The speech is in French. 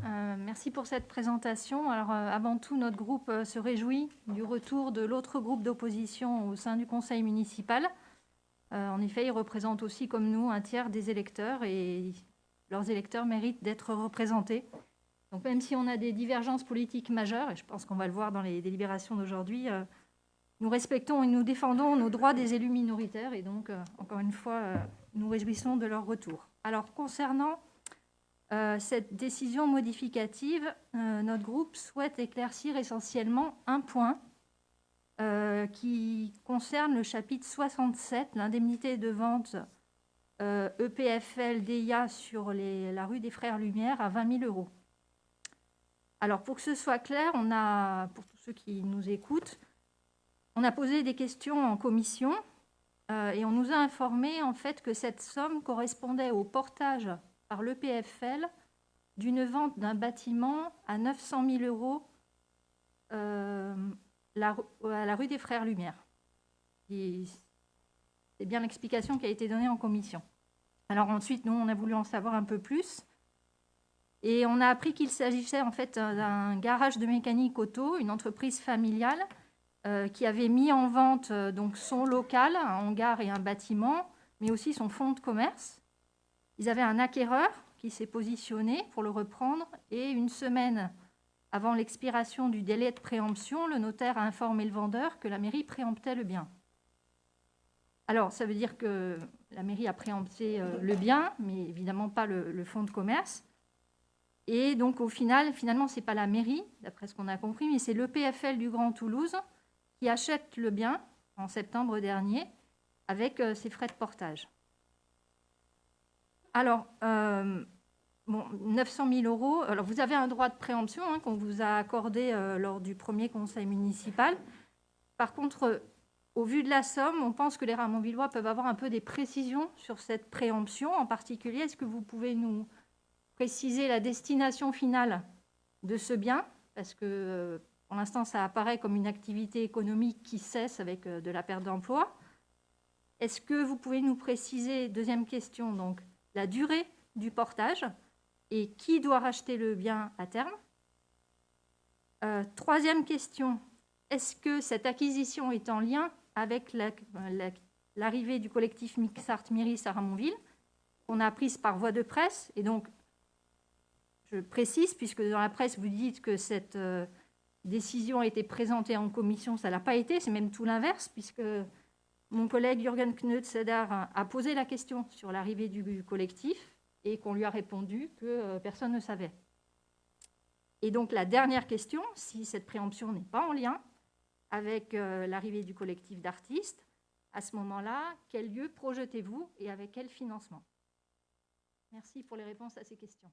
Merci pour cette présentation. Alors, avant tout, notre groupe se réjouit du retour de l'autre groupe d'opposition au sein du conseil municipal. En effet, ils représentent aussi, comme nous, un tiers des électeurs et leurs électeurs méritent d'être représentés. Donc, même si on a des divergences politiques majeures, et je pense qu'on va le voir dans les délibérations d'aujourd'hui, nous respectons et nous défendons nos droits des élus minoritaires et donc, encore une fois, nous réjouissons de leur retour. Alors, concernant cette décision modificative, notre groupe souhaite éclaircir essentiellement un point qui concerne le chapitre 67, l'indemnité de vente EPFL-DIA sur la rue des Frères Lumière à 20 000 €. Alors, pour que ce soit clair, pour tous ceux qui nous écoutent, on a posé des questions en commission et on nous a informé en fait que cette somme correspondait au portage par l'EPFL d'une vente d'un bâtiment à 900 000 € à la rue des Frères Lumière. C'est bien l'explication qui a été donnée en commission. Alors ensuite, nous, on a voulu en savoir un peu plus. Et on a appris qu'il s'agissait en fait d'un garage de mécanique auto, une entreprise familiale, qui avait mis en vente donc son local, un hangar et un bâtiment, mais aussi son fonds de commerce. Ils avaient un acquéreur qui s'est positionné pour le reprendre et une semaine avant l'expiration du délai de préemption, le notaire a informé le vendeur que la mairie préemptait le bien. Alors, ça veut dire que la mairie a préempté le bien, mais évidemment pas le fonds de commerce. Et donc, finalement, ce n'est pas la mairie, d'après ce qu'on a compris, mais c'est l'EPFL du Grand Toulouse qui achète le bien en septembre dernier avec ses frais de portage. Alors, 900 000 €. Alors, vous avez un droit de préemption qu'on vous a accordé lors du premier conseil municipal. Par contre, au vu de la somme, on pense que les Ramonvillois peuvent avoir un peu des précisions sur cette préemption. En particulier, est-ce que vous pouvez nous préciser la destination finale de ce bien? Parce que pour l'instant, ça apparaît comme une activité économique qui cesse avec de la perte d'emploi. Est-ce que vous pouvez nous préciser, deuxième question, donc, la durée du portage et qui doit racheter le bien à terme? Troisième question, est-ce que cette acquisition est en lien avec l'arrivée du collectif Mixart Miris à Ramonville, qu'on a apprise par voie de presse? Et donc, je précise, puisque dans la presse, vous dites que cette décision a été présentée en commission, ça ne l'a pas été, c'est même tout l'inverse, puisque mon collègue Jürgen Kneutzeder a posé la question sur l'arrivée du collectif et qu'on lui a répondu que personne ne savait. Et donc la dernière question, si cette préemption n'est pas en lien avec l'arrivée du collectif d'artistes, à ce moment-là, quel lieu projetez-vous et avec quel financement? Merci pour les réponses à ces questions.